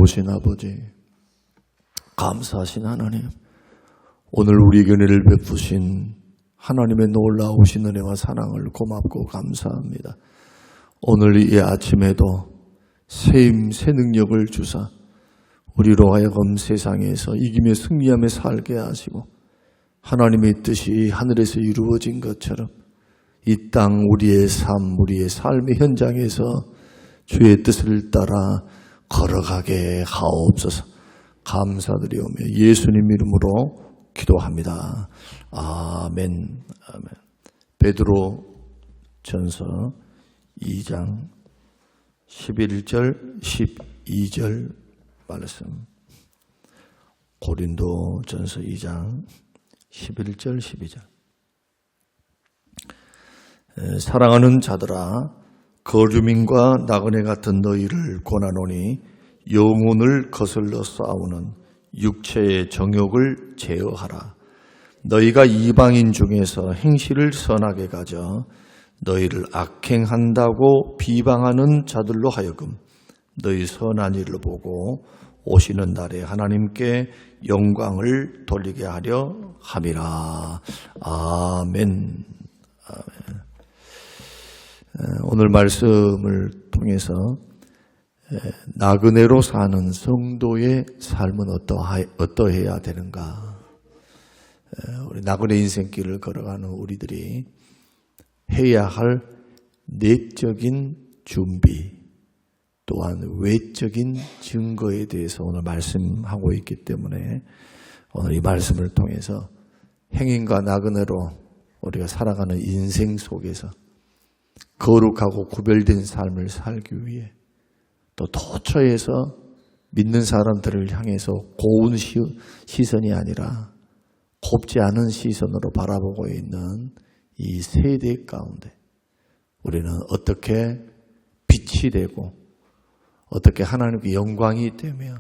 놀라우신 아버지, 감사하신 하나님, 오늘 우리에게 은혜를 베푸신 하나님의 놀라우신 은혜와 사랑을 고맙고 감사합니다. 오늘 이 아침에도 새힘 새 능력을 주사 우리로 하여금 세상에서 이기며 승리하며 살게 하시고, 하나님의 뜻이 하늘에서 이루어진 것처럼 이 땅 우리의 삶, 우리의 삶의 현장에서 주의 뜻을 따라 걸어가게 하옵소서. 감사드리오며 예수님 이름으로 기도합니다. 아멘. 아멘. 베드로 전서 2장 11절 12절 말씀. 고린도 전서 2장 11절 12절. 사랑하는 자들아, 거류민과 나그네 같은 너희를 권하노니 영혼을 거슬러 싸우는 육체의 정욕을 제어하라. 너희가 이방인 중에서 행실을 선하게 가져 너희를 악행한다고 비방하는 자들로 하여금 너희 선한 일을 보고 오시는 날에 하나님께 영광을 돌리게 하려 함이라. 아멘. 아멘. 오늘 말씀을 통해서 나그네로 사는 성도의 삶은 어떠해야 되는가? 우리 나그네 인생길을 걸어가는 우리들이 해야 할 내적인 준비, 또한 외적인 증거에 대해서 오늘 말씀하고 있기 때문에 오늘 이 말씀을 통해서 행인과 나그네로 우리가 살아가는 인생 속에서 거룩하고 구별된 삶을 살기 위해, 또 도처에서 믿는 사람들을 향해서 고운 시선이 아니라 곱지 않은 시선으로 바라보고 있는 이 세대 가운데 우리는 어떻게 빛이 되고 어떻게 하나님께 영광이 되며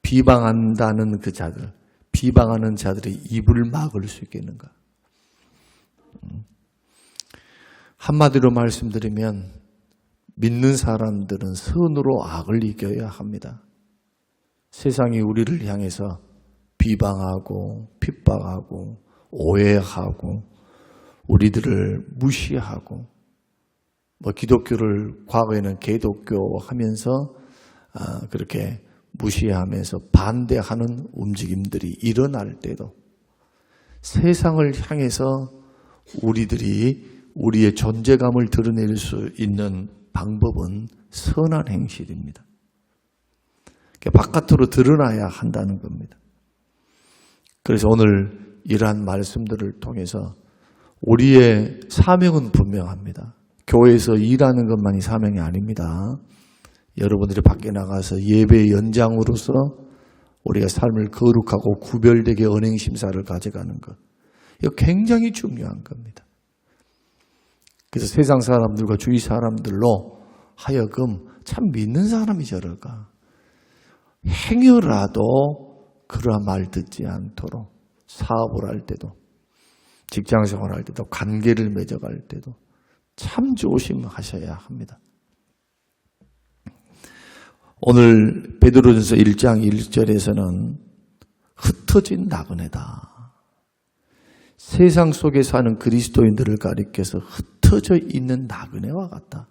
비방한다는 그 자들, 비방하는 자들의 입을 막을 수 있겠는가? 한마디로 말씀드리면 믿는 사람들은 선으로 악을 이겨야 합니다. 세상이 우리를 향해서 비방하고 핍박하고 오해하고 우리들을 무시하고, 기독교를 과거에는 개독교 하면서 그렇게 무시하면서 반대하는 움직임들이 일어날 때도 세상을 향해서 우리들이 우리의 존재감을 드러낼 수 있는 방법은 선한 행실입니다. 바깥으로 드러나야 한다는 겁니다. 그래서 오늘 이러한 말씀들을 통해서 우리의 사명은 분명합니다. 교회에서 일하는 것만이 사명이 아닙니다. 여러분들이 밖에 나가서 예배의 연장으로서 우리가 삶을 거룩하고 구별되게 언행심사를 가져가는 것, 이거 굉장히 중요한 겁니다. 그래서 세상 사람들과 주위 사람들로 하여금 참 믿는 사람이 저럴까? 행여라도 그러한 말 듣지 않도록 사업을 할 때도, 직장생활 할 때도, 관계를 맺어갈 때도 참 조심하셔야 합니다. 오늘 베드로전서 1장 1절에서는 흩어진 나그네다. 세상 속에 사는 그리스도인들을 가리켜서 흩어져 있는 나그네와 같다.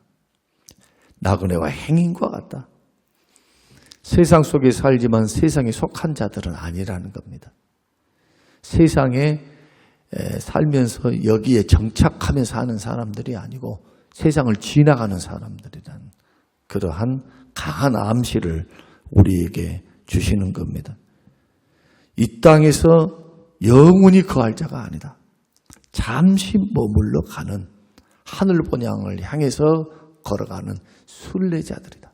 나그네와 행인과 같다. 세상 속에 살지만 세상에 속한 자들은 아니라는 겁니다. 세상에 살면서 여기에 정착하면서 사는 사람들이 아니고 세상을 지나가는 사람들이란 그러한 강한 암시를 우리에게 주시는 겁니다. 이 땅에서 영원히 거할 자가 아니다. 잠시 머물러 가는 하늘 본향을 향해서 걸어가는 순례자들이다.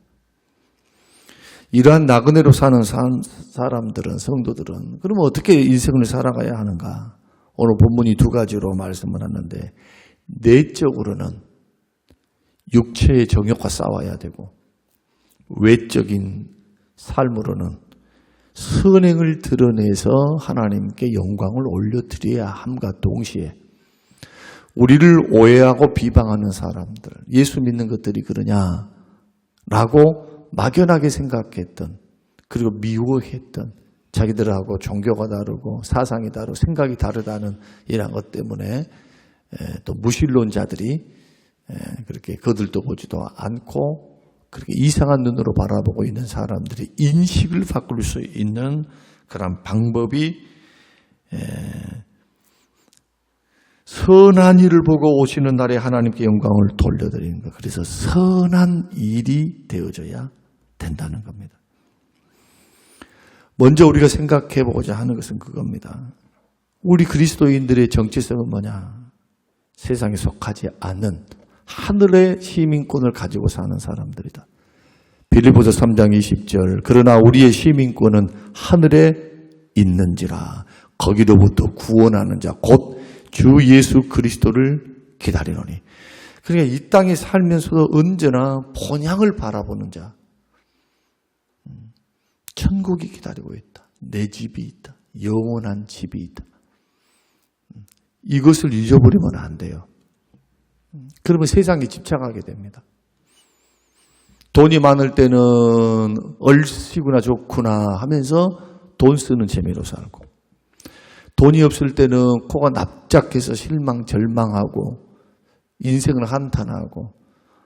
이러한 나그네로 사는 사람들은, 성도들은 그러면 어떻게 인생을 살아가야 하는가? 오늘 본문이 두 가지로 말씀을 하는데, 내적으로는 육체의 정욕과 싸워야 되고, 외적인 삶으로는 선행을 드러내서 하나님께 영광을 올려드려야 함과 동시에 우리를 오해하고 비방하는 사람들, 예수 믿는 것들이 그러냐라고 막연하게 생각했던 그리고 미워했던 자기들하고 종교가 다르고 사상이 다르고 생각이 다르다는 이런 것 때문에 또 무신론자들이 그렇게 거들떠 보지도 않고 그렇게 이상한 눈으로 바라보고 있는 사람들이 인식을 바꿀 수 있는 그런 방법이 선한 일을 보고 오시는 날에 하나님께 영광을 돌려드리는 것. 그래서 선한 일이 되어져야 된다는 겁니다. 먼저 우리가 생각해 보고자 하는 것은 그겁니다. 우리 그리스도인들의 정체성은 뭐냐? 세상에 속하지 않는 하늘의 시민권을 가지고 사는 사람들이다. 빌립보서 3장 20절 그러나 우리의 시민권은 하늘에 있는지라 거기로부터 구원하는 자 곧 주 예수 그리스도를 기다리노니. 그러니까 이 땅에 살면서도 언제나 본향을 바라보는 자, 천국이 기다리고 있다. 내 집이 있다. 영원한 집이 있다. 이것을 잊어버리면 안 돼요. 그러면 세상에 집착하게 됩니다. 돈이 많을 때는 얼씨구나 좋구나 하면서 돈 쓰는 재미로 살고, 돈이 없을 때는 코가 납작해서 실망, 절망하고 인생을 한탄하고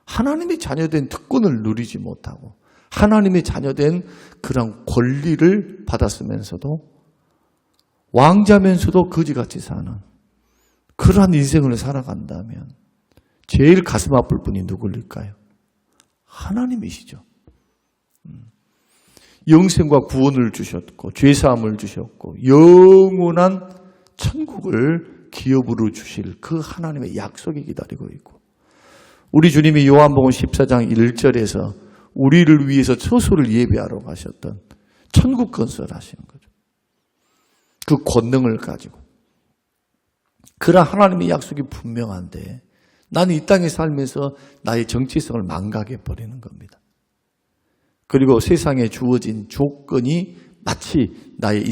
하나님의 자녀된 특권을 누리지 못하고 하나님의 자녀된 그런 권리를 받았으면서도 왕자면서도 거지같이 사는 그러한 인생을 살아간다면 제일 가슴 아플 분이 누구일까요? 하나님이시죠. 영생과 구원을 주셨고 죄사함을 주셨고 영원한 천국을 기업으로 주실 그 하나님의 약속이 기다리고 있고, 우리 주님이 요한복음 14장 1절에서 우리를 위해서 처소를 예비하러 가셨던 천국 건설하시는 거죠. 그 권능을 가지고. 그러한 하나님의 약속이 분명한데 나는 이 땅에 살면서 나의 정체성을 망각해버리는 겁니다. 그리고 세상에 주어진 조건이 마치 나의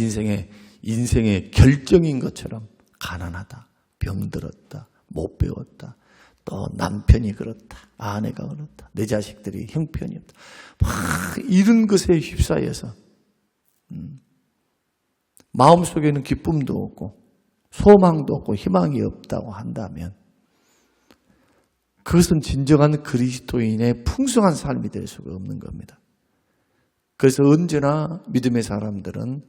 인생의 결정인 것처럼 가난하다, 병들었다, 못 배웠다, 또 남편이 그렇다, 아내가 그렇다, 내 자식들이 형편이 없다. 막 이런 것에 휩싸여서 마음속에는 기쁨도 없고 소망도 없고 희망이 없다고 한다면 그것은 진정한 그리스도인의 풍성한 삶이 될 수가 없는 겁니다. 그래서 언제나 믿음의 사람들은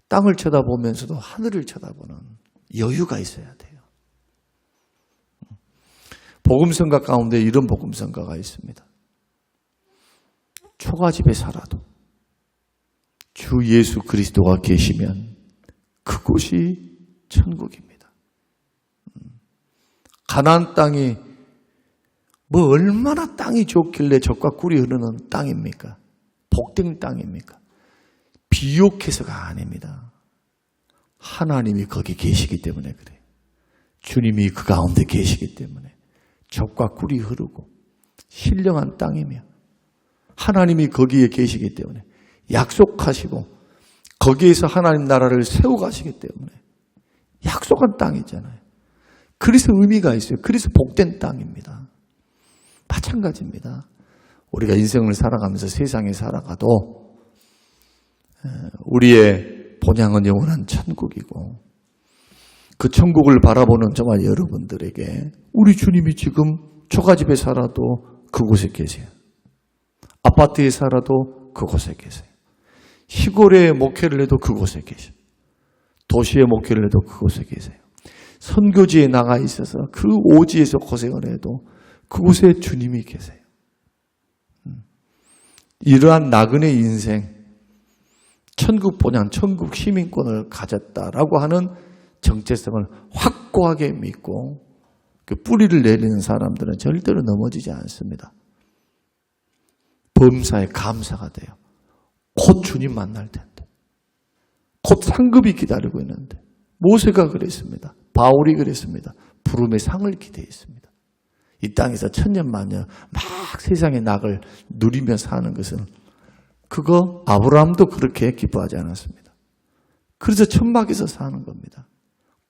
땅을 쳐다보면서도 하늘을 쳐다보는 여유가 있어야 돼요. 복음성가 가운데 이런 복음성가가 있습니다. 초가집에 살아도 주 예수 그리스도가 계시면 그곳이 천국입니다. 가나안 땅이 뭐 얼마나 땅이 좋길래 젖과 꿀이 흐르는 땅입니까? 복된 땅입니까? 비옥해서가 아닙니다. 하나님이 거기 계시기 때문에 그래요. 주님이 그 가운데 계시기 때문에 젖과 꿀이 흐르고 신령한 땅이며 하나님이 거기에 계시기 때문에 약속하시고 거기에서 하나님 나라를 세워가시기 때문에 약속한 땅이잖아요. 그래서 의미가 있어요. 그래서 복된 땅입니다. 마찬가지입니다. 우리가 인생을 살아가면서 세상에 살아가도 우리의 본향은 영원한 천국이고 그 천국을 바라보는 정말 여러분들에게 우리 주님이 지금 초가집에 살아도 그곳에 계세요. 아파트에 살아도 그곳에 계세요. 시골에 목회를 해도 그곳에 계세요. 도시에 목회를 해도 그곳에 계세요. 선교지에 나가 있어서 그 오지에서 고생을 해도 그곳에 주님이 계세요. 이러한 나그네 인생, 천국 본향, 천국 시민권을 가졌다라고 하는 정체성을 확고하게 믿고 그 뿌리를 내리는 사람들은 절대로 넘어지지 않습니다. 범사에 감사가 돼요. 곧 주님 만날 텐데. 곧 상급이 기다리고 있는데. 모세가 그랬습니다. 바울이 그랬습니다. 부름의 상을 기대했습니다. 이 땅에서 천년만년 막 세상의 낙을 누리며 사는 것은 그거 아브라함도 그렇게 기뻐하지 않았습니다. 그래서 천막에서 사는 겁니다.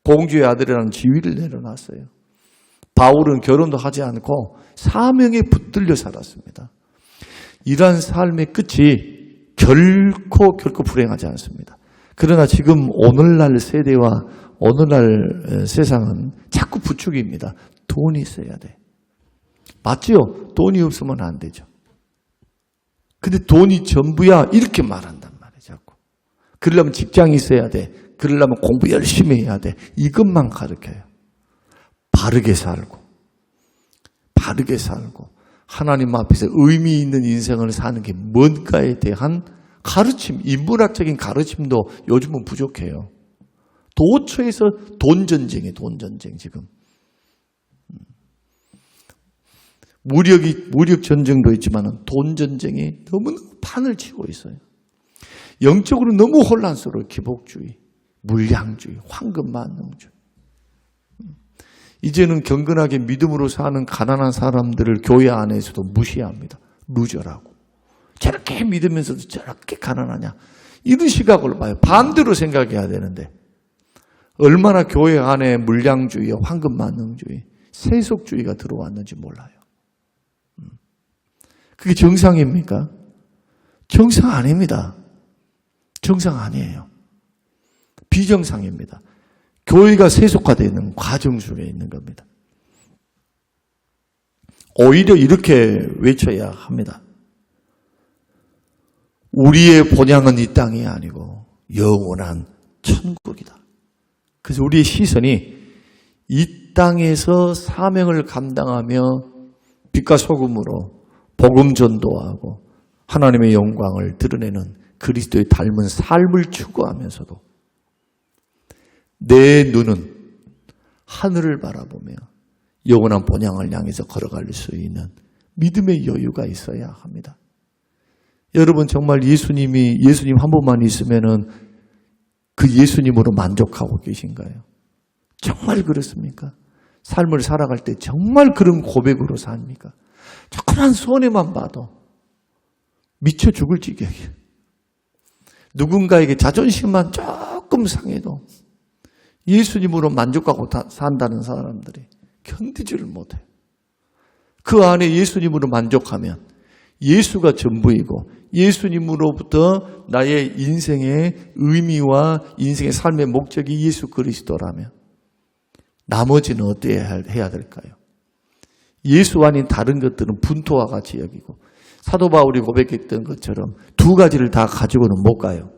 공주의 아들이라는 지위를 내려놨어요. 바울은 결혼도 하지 않고 사명에 붙들려 살았습니다. 이러한 삶의 끝이 결코 불행하지 않습니다. 그러나 지금 오늘날 세대와 오늘날 세상은 자꾸 부추깁니다. 돈이 있어야 돼. 맞죠? 돈이 없으면 안 되죠. 근데 돈이 전부야 이렇게 말한단 말이에요. 자꾸. 그러려면 직장이 있어야 돼. 그러려면 공부 열심히 해야 돼. 이것만 가르쳐요. 바르게 살고 하나님 앞에서 의미 있는 인생을 사는 게 뭔가에 대한 가르침, 인문학적인 가르침도 요즘은 부족해요. 도처에서 돈 전쟁 지금. 무력 전쟁도 있지만 돈 전쟁이 너무 판을 치고 있어요. 영적으로 너무 혼란스러워요. 기복주의, 물량주의, 황금만능주의. 이제는 경건하게 믿음으로 사는 가난한 사람들을 교회 안에서도 무시합니다. 루저라고. 저렇게 믿으면서도 저렇게 가난하냐. 이런 시각으로 봐요. 반대로 생각해야 되는데 얼마나 교회 안에 물량주의와 황금만능주의, 세속주의가 들어왔는지 몰라요. 그게 정상입니까? 정상 아닙니다. 정상 아니에요. 비정상입니다. 교회가 세속화되는 과정 속에 있는 겁니다. 오히려 이렇게 외쳐야 합니다. 우리의 본향은 이 땅이 아니고 영원한 천국이다. 그래서 우리의 시선이 이 땅에서 사명을 감당하며 빛과 소금으로 복음 전도하고 하나님의 영광을 드러내는 그리스도의 닮은 삶을 추구하면서도 내 눈은 하늘을 바라보며 영원한 본향을 향해서 걸어갈 수 있는 믿음의 여유가 있어야 합니다. 여러분 정말 예수님 한 분만 있으면은 그 예수님으로 만족하고 계신가요? 정말 그렇습니까? 삶을 살아갈 때 정말 그런 고백으로 삽니까? 조그만 손해만 봐도 미쳐 죽을 지경이에요. 누군가에게 자존심만 조금 상해도 예수님으로 만족하고 산다는 사람들이 견디지를 못해요. 그 안에 예수님으로 만족하면 예수가 전부이고 예수님으로부터 나의 인생의 의미와 인생의 삶의 목적이 예수 그리스도라면 나머지는 어떻게 해야 될까요? 예수 아닌 다른 것들은 분토와 같이 여기고 사도 바울이 고백했던 것처럼 두 가지를 다 가지고는 못 가요.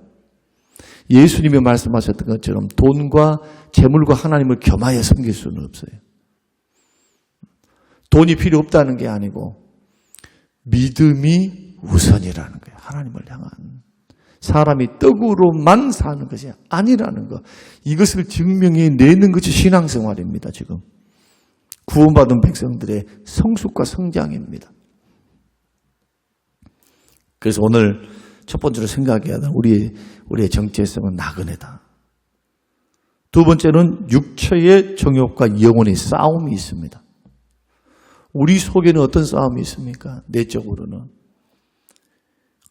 예수님이 말씀하셨던 것처럼 돈과 재물과 하나님을 겸하여 섬길 수는 없어요. 돈이 필요 없다는 게 아니고 믿음이 우선이라는 거예요. 하나님을 향한. 사람이 떡으로만 사는 것이 아니라는 것. 이것을 증명해내는 것이 신앙생활입니다. 지금. 구원받은 백성들의 성숙과 성장입니다. 그래서 오늘 첫 번째로 생각해야 하는 우리의 정체성은 나그네다. 두 번째는 육체의 정욕과 영혼의 싸움이 있습니다. 우리 속에는 어떤 싸움이 있습니까? 내적으로는.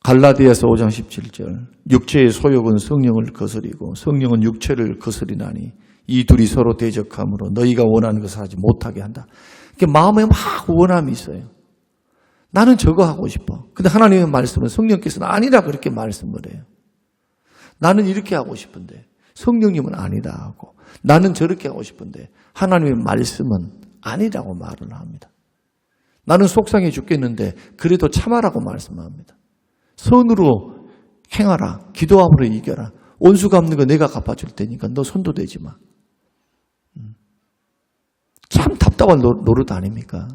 갈라디아서 5장 17절 육체의 소욕은 성령을 거스리고 성령은 육체를 거스리나니 이 둘이 서로 대적함으로 너희가 원하는 것을 하지 못하게 한다. 마음에 막 원함이 있어요. 나는 저거 하고 싶어. 근데 하나님의 말씀은 성령께서는 아니라 그렇게 말씀을 해요. 나는 이렇게 하고 싶은데 성령님은 아니다 하고 나는 저렇게 하고 싶은데 하나님의 말씀은 아니라고 말을 합니다. 나는 속상해 죽겠는데 그래도 참아라고 말씀합니다. 선으로 행하라. 기도함으로 이겨라. 원수 갚는 거 내가 갚아줄 테니까 너 손도 대지 마. 참 답답한 노릇 아닙니까?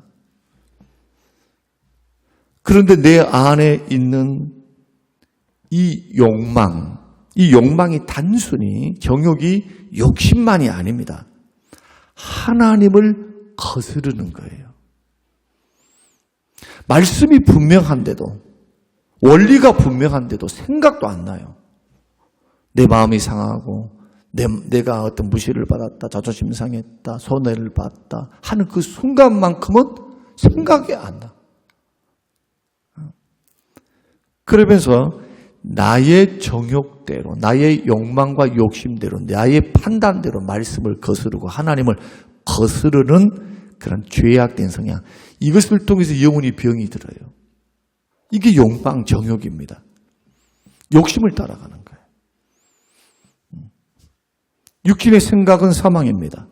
그런데 내 안에 있는 이 욕망이 단순히 정욕이 욕심만이 아닙니다. 하나님을 거스르는 거예요. 말씀이 분명한데도 원리가 분명한데도 생각도 안 나요. 내 마음이 상하고 내가 어떤 무시를 받았다, 자존심 상했다, 손해를 봤다 하는 그 순간만큼은 생각이 안 나. 그러면서 나의 정욕대로, 나의 욕망과 욕심대로, 나의 판단대로 말씀을 거스르고 하나님을 거스르는 그런 죄악된 성향. 이것을 통해서 영혼이 병이 들어요. 이게 욕망, 정욕입니다. 욕심을 따라가는 거예요. 육신의 생각은 사망입니다.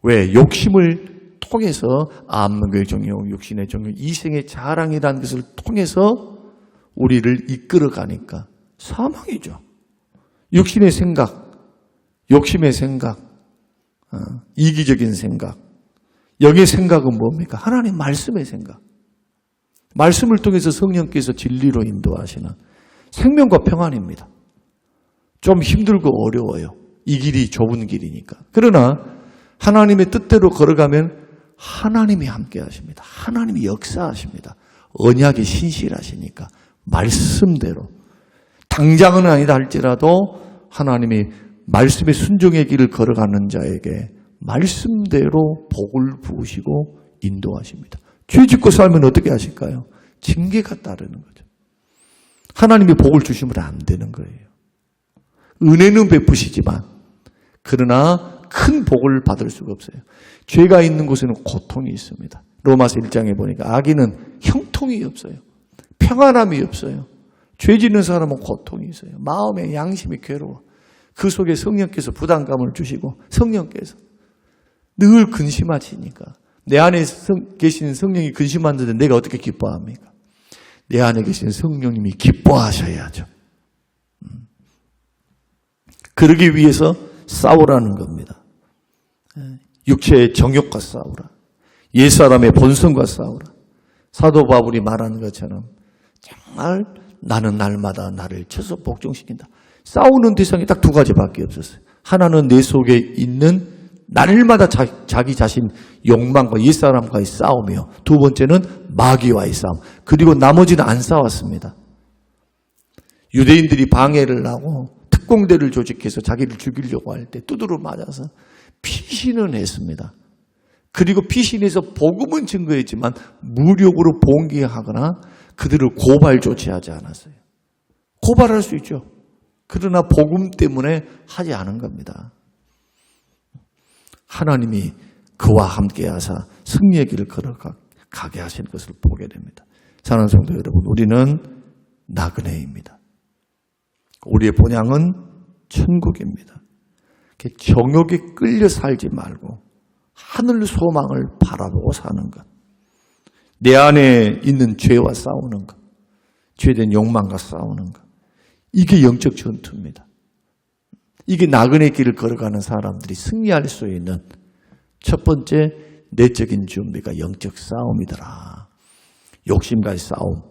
왜? 욕심을 통해서 암흑의 정욕, 육신의 정욕, 이생의 자랑이라는 것을 통해서 우리를 이끌어가니까 사망이죠. 육신의 생각, 욕심의 생각, 이기적인 생각. 여기의 생각은 뭡니까? 하나님 말씀의 생각. 말씀을 통해서 성령께서 진리로 인도하시는 생명과 평안입니다. 좀 힘들고 어려워요. 이 길이 좁은 길이니까. 그러나 하나님의 뜻대로 걸어가면 하나님이 함께 하십니다. 하나님이 역사하십니다. 언약이 신실하시니까 말씀대로. 당장은 아니다 할지라도 하나님이 말씀의 순종의 길을 걸어가는 자에게 말씀대로 복을 부으시고 인도하십니다. 죄 짓고 살면 어떻게 하실까요? 징계가 따르는 거죠. 하나님이 복을 주시면 안 되는 거예요. 은혜는 베푸시지만 그러나 큰 복을 받을 수가 없어요. 죄가 있는 곳에는 고통이 있습니다. 로마서 1장에 보니까 악인은 형통이 없어요. 평안함이 없어요. 죄 짓는 사람은 고통이 있어요. 마음의 양심이 괴로워. 그 속에 성령께서 부담감을 주시고 성령께서 늘 근심하시니까 내 안에 계신 성령이 근심하는데 내가 어떻게 기뻐합니까? 내 안에 계신 성령님이 기뻐하셔야죠. 그러기 위해서 싸우라는 겁니다. 육체의 정욕과 싸우라. 옛사람의 본성과 싸우라. 사도 바울이 말하는 것처럼 정말 나는 날마다 나를 쳐서 복종시킨다. 싸우는 대상이 딱 두 가지밖에 없었어요. 하나는 내 속에 있는 날마다 자기 자신 욕망과 옛사람과의 싸움이요. 두 번째는 마귀와의 싸움. 그리고 나머지는 안 싸웠습니다. 유대인들이 방해를 하고 특공대를 조직해서 자기를 죽이려고 할 때 두드러 맞아서 피신은 했습니다. 그리고 피신해서 복음은 증거했지만 무력으로 봉기하거나 그들을 고발 조치하지 않았어요. 고발할 수 있죠. 그러나 복음 때문에 하지 않은 겁니다. 하나님이 그와 함께 하사 승리의 길을 걸어가게 하시는 것을 보게 됩니다. 사랑하는 성도 여러분, 우리는 나그네입니다. 우리의 본향은 천국입니다. 정욕에 끌려 살지 말고 하늘 소망을 바라보고 사는 것. 내 안에 있는 죄와 싸우는 것. 죄된 욕망과 싸우는 것. 이게 영적 전투입니다. 이게 나그네 길을 걸어가는 사람들이 승리할 수 있는 첫 번째 내적인 준비가 영적 싸움이더라. 욕심과의 싸움.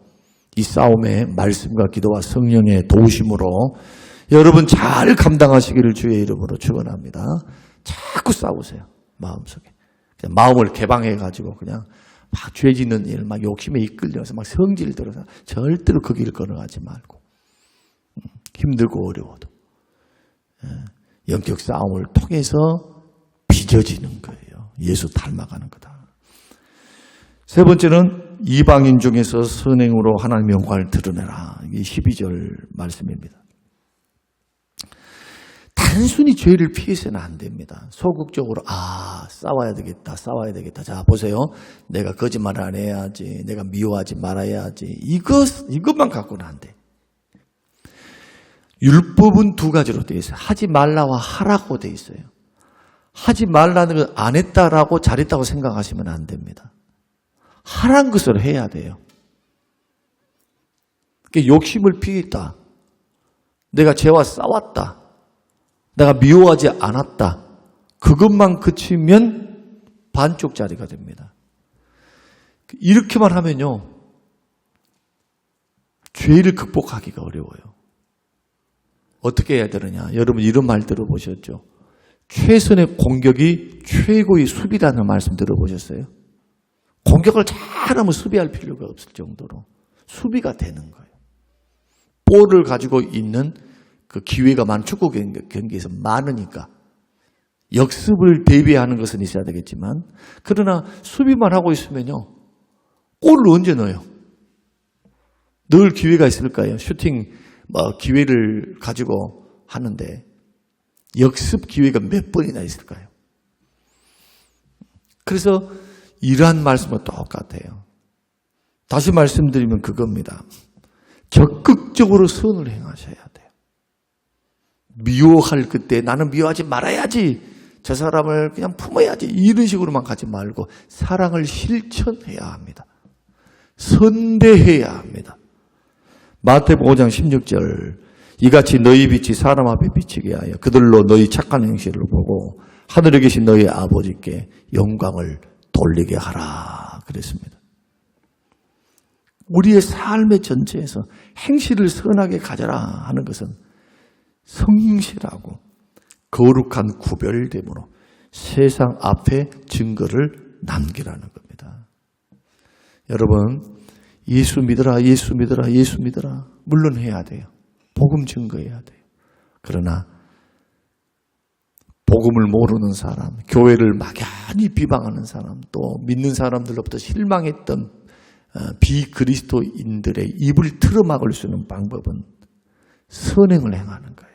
이 싸움에 말씀과 기도와 성령의 도우심으로 여러분 잘 감당하시기를 주의 이름으로 축원합니다. 자꾸 싸우세요. 마음속에. 그냥 마음을 개방해가지고 그냥 막 죄 짓는 일, 막 욕심에 이끌려서 막 성질 들어서 절대로 그 길을 걸어가지 말고. 힘들고 어려워도 영적 싸움을 통해서 빚어지는 거예요. 예수 닮아가는 거다. 세 번째는 이방인 중에서 선행으로 하나님의 영광을 드러내라. 이게 12절 말씀입니다. 단순히 죄를 피해서는 안 됩니다. 소극적으로 싸워야 되겠다. 자 보세요. 내가 거짓말을 안 해야지. 내가 미워하지 말아야지. 이것만 갖고는 안 돼. 율법은 두 가지로 되어 있어요. 하지 말라와 하라고 되어 있어요. 하지 말라는 걸 안 했다라고 잘했다고 생각하시면 안 됩니다. 하란 것을 해야 돼요. 욕심을 피했다. 내가 죄와 싸웠다. 내가 미워하지 않았다. 그것만 그치면 반쪽짜리가 됩니다. 이렇게만 하면요. 죄를 극복하기가 어려워요. 어떻게 해야 되느냐. 여러분 이런 말 들어보셨죠? 최선의 공격이 최고의 수비라는 말씀 들어보셨어요? 공격을 잘하면 수비할 필요가 없을 정도로 수비가 되는 거예요. 볼을 가지고 있는 그 기회가 축구 경기에서 많으니까 역습을 대비하는 것은 있어야 되겠지만 그러나 수비만 하고 있으면요. 골을 언제 넣어요? 늘 기회가 있을까요? 슈팅 기회를 가지고 하는데 역습 기회가 몇 번이나 있을까요? 그래서 이러한 말씀은 똑같아요. 다시 말씀드리면 그겁니다. 적극적으로 선을 행하셔야 돼요. 미워할 그때 나는 미워하지 말아야지, 저 사람을 그냥 품어야지, 이런 식으로만 가지 말고 사랑을 실천해야 합니다. 선대해야 합니다. 마태복음 5장 16절, 이같이 너희 빛이 사람 앞에 비치게 하여 그들로 너희 착한 행실을 보고 하늘에 계신 너희 아버지께 영광을 돌리게 하라 그랬습니다. 우리의 삶의 전체에서 행실을 선하게 가져라 하는 것은 성실하고 거룩한 구별됨으로 세상 앞에 증거를 남기라는 겁니다. 여러분, 예수 믿어라, 예수 믿어라, 예수 믿어라. 물론 해야 돼요. 복음 증거해야 돼요. 그러나 복음을 모르는 사람, 교회를 막연히 비방하는 사람, 또 믿는 사람들로부터 실망했던 비그리스도인들의 입을 틀어막을 수 있는 방법은 선행을 행하는 거예요.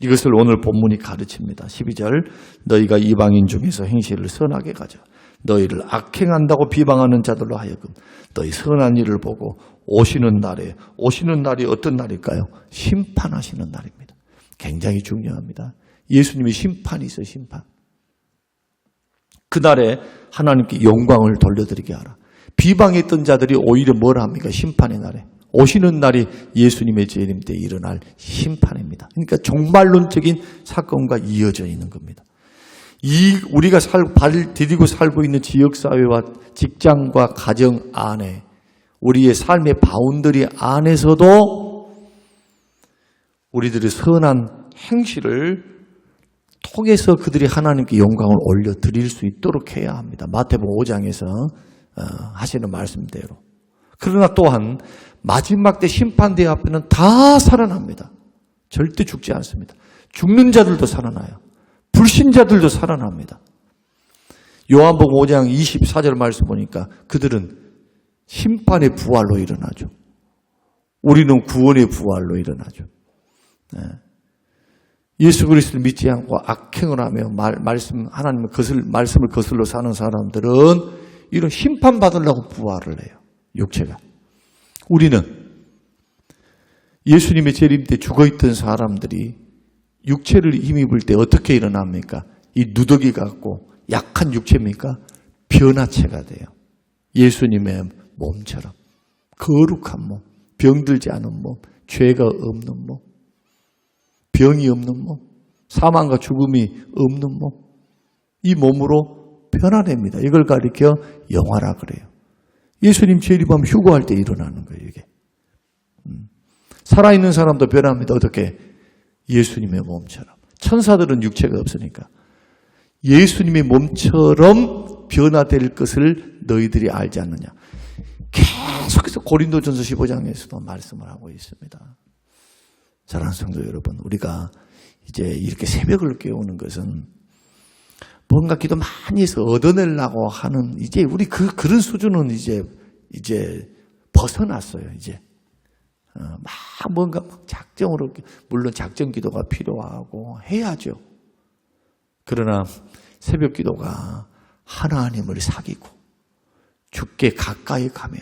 이것을 오늘 본문이 가르칩니다. 12절, 너희가 이방인 중에서 행실을 선하게 가져 너희를 악행한다고 비방하는 자들로 하여금 너희 선한 일을 보고 오시는 날이 어떤 날일까요? 심판하시는 날입니다. 굉장히 중요합니다. 예수님이 심판이 있어요. 심판. 그날에 하나님께 영광을 돌려드리게 하라. 비방했던 자들이 오히려 뭘 합니까? 심판의 날에. 오시는 날이 예수님의 재림 때 일어날 심판입니다. 그러니까 종말론적인 사건과 이어져 있는 겁니다. 우리가 발을 디디고 살고 있는 지역사회와 직장과 가정 안에, 우리의 삶의 바운더리 안에서도 우리들의 선한 행실을 통해서 그들이 하나님께 영광을 올려드릴 수 있도록 해야 합니다. 마태복음 5장에서 하시는 말씀대로. 그러나 또한 마지막 때 심판대 앞에는 다 살아납니다. 절대 죽지 않습니다. 죽는 자들도 살아나요. 불신자들도 살아납니다. 요한복음 5장 24절 말씀 보니까 그들은 심판의 부활로 일어나죠. 우리는 구원의 부활로 일어나죠. 네. 예수 그리스도를 믿지 않고 악행을 하며 하나님의 말씀을 거슬러 사는 사람들은 이런 심판받으려고 부활을 해요. 육체가. 우리는 예수님의 재림 때 죽어있던 사람들이 육체를 힘입을 때 어떻게 일어납니까? 이 누더기 같고 약한 육체입니까? 변화체가 돼요. 예수님의 몸처럼 거룩한 몸, 병들지 않은 몸, 죄가 없는 몸, 병이 없는 몸, 사망과 죽음이 없는 몸, 이 몸으로 변화됩니다. 이걸 가리켜 영화라 그래요. 예수님 재림하면 휴거할 때 일어나는 거예요, 이게. 살아있는 사람도 변합니다. 어떻게? 예수님의 몸처럼. 천사들은 육체가 없으니까. 예수님의 몸처럼 변화될 것을 너희들이 알지 않느냐. 계속해서 고린도전서 15장에서도 말씀을 하고 있습니다. 사랑하는 성도 여러분, 우리가 이제 이렇게 새벽을 깨우는 것은 뭔가 기도 많이 해서 얻어내려고 하는, 이제 우리 그런 수준은 이제 벗어났어요, 이제. 막 뭔가 작정으로, 물론 작정 기도가 필요하고 해야죠. 그러나 새벽 기도가 하나님을 사귀고 주께 가까이 가며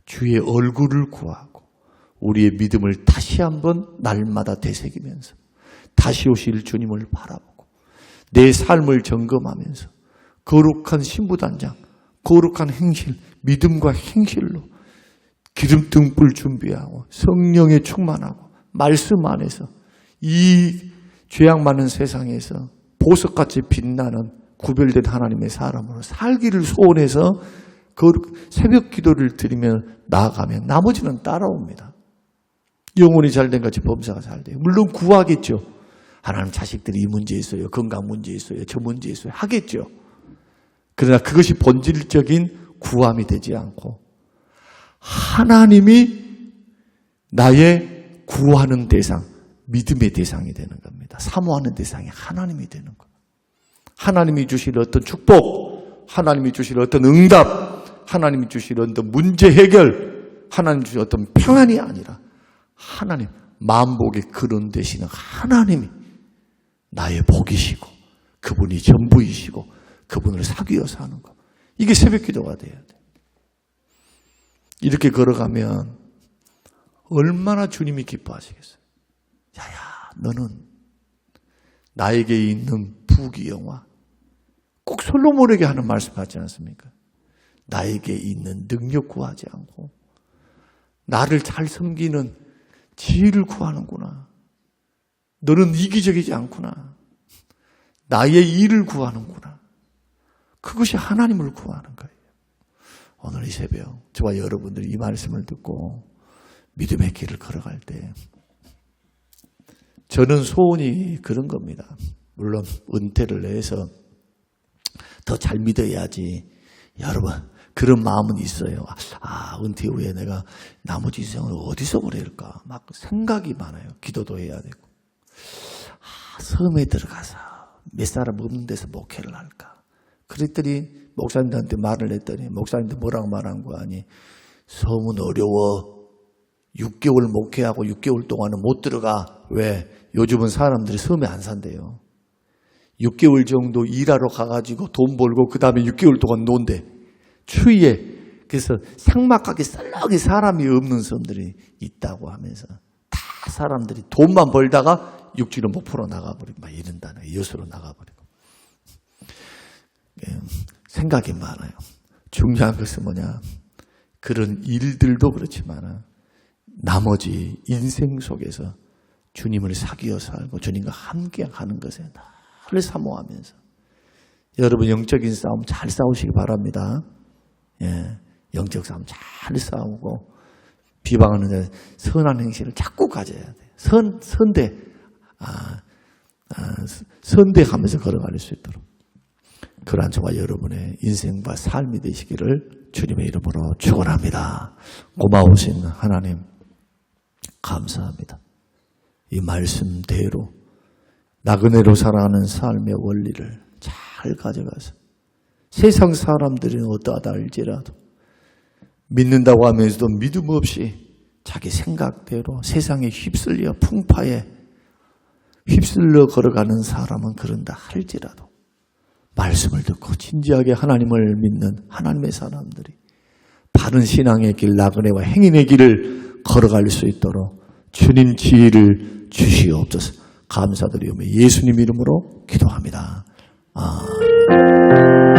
주의 얼굴을 구하고 우리의 믿음을 다시 한번 날마다 되새기면서 다시 오실 주님을 바라보고 내 삶을 점검하면서 거룩한 신부단장, 거룩한 행실, 믿음과 행실로 기름 등불 준비하고 성령에 충만하고 말씀 안에서 이 죄악 많은 세상에서 보석같이 빛나는 구별된 하나님의 사람으로 살기를 소원해서 새벽 기도를 드리며 나아가면 나머지는 따라옵니다. 영혼이 잘된 같이 범사가 잘 돼요. 물론 구하겠죠. 하나님, 자식들이 이 문제 있어요. 건강 문제 있어요. 저 문제 있어요. 하겠죠. 그러나 그것이 본질적인 구함이 되지 않고 하나님이 나의 구하는 대상, 믿음의 대상이 되는 겁니다. 사모하는 대상이 하나님이 되는 거예요. 하나님이 주실 어떤 축복, 하나님이 주실 어떤 응답, 하나님이 주실 어떤 문제 해결, 하나님이 주실 어떤 평안이 아니라 하나님, 만복의 근원 되시는 하나님이 나의 복이시고 그분이 전부이시고 그분을 사귀어 사는 것. 이게 새벽 기도가 돼야 돼. 이렇게 걸어가면 얼마나 주님이 기뻐하시겠어요. 야야, 너는 나에게 있는 부귀영화, 꼭 솔로몬에게 하는 말씀 같지 않습니까? 나에게 있는 능력 구하지 않고 나를 잘 섬기는 지혜를 구하는구나. 너는 이기적이지 않구나. 나의 일을 구하는구나. 그것이 하나님을 구하는 거예요. 오늘 이 새벽 저와 여러분들이 이 말씀을 듣고 믿음의 길을 걸어갈 때 저는 소원이 그런 겁니다. 물론 은퇴를 해서 더 잘 믿어야지. 여러분 그런 마음은 있어요. 은퇴 후에 내가 나머지 인생을 어디서 보낼까? 막 생각이 많아요. 기도도 해야 되고. 섬에 들어가서 몇 사람 없는 데서 목회를 할까? 그랬더니 목사님들한테 말을 했더니 목사님들 뭐라고 말한 거 아니? 섬은 어려워. 6개월 목회하고 6개월 동안은 못 들어가. 왜? 요즘은 사람들이 섬에 안 산대요. 6개월 정도 일하러 가가지고 돈 벌고 그 다음에 6개월 동안 논대. 추위에. 그래서 삭막하게 썰렁이 사람이 없는 섬들이 있다고 하면서 다 사람들이 돈만 벌다가 육지로 못 풀어 나가버리고 막 이런다는 거예요. 여수로 나가버리고. 생각이 많아요. 중요한 것은 뭐냐. 그런 일들도 그렇지만 나머지 인생 속에서 주님을 사귀어 살고 주님과 함께 하는 것에 늘 사모하면서 여러분 영적인 싸움 잘 싸우시기 바랍니다. 예, 영적 싸움 잘 싸우고 비방하는 데 선한 행실을 자꾸 가져야 돼요. 선대하면서 걸어갈 수 있도록 그러한 저와 여러분의 인생과 삶이 되시기를 주님의 이름으로 축원합니다. 고마우신 하나님 감사합니다. 이 말씀대로 나그네로 살아가는 삶의 원리를 잘 가져가서 세상 사람들은 어떠하다 할지라도 믿는다고 하면서도 믿음 없이 자기 생각대로 세상에 휩쓸려 풍파에 휩쓸려 걸어가는 사람은 그런다 할지라도 말씀을 듣고 진지하게 하나님을 믿는 하나님의 사람들이 바른 신앙의 길, 나그네와 행인의 길을 걸어갈 수 있도록 주님 지혜를 주시옵소서. 감사드리오며 예수님 이름으로 기도합니다. 아멘.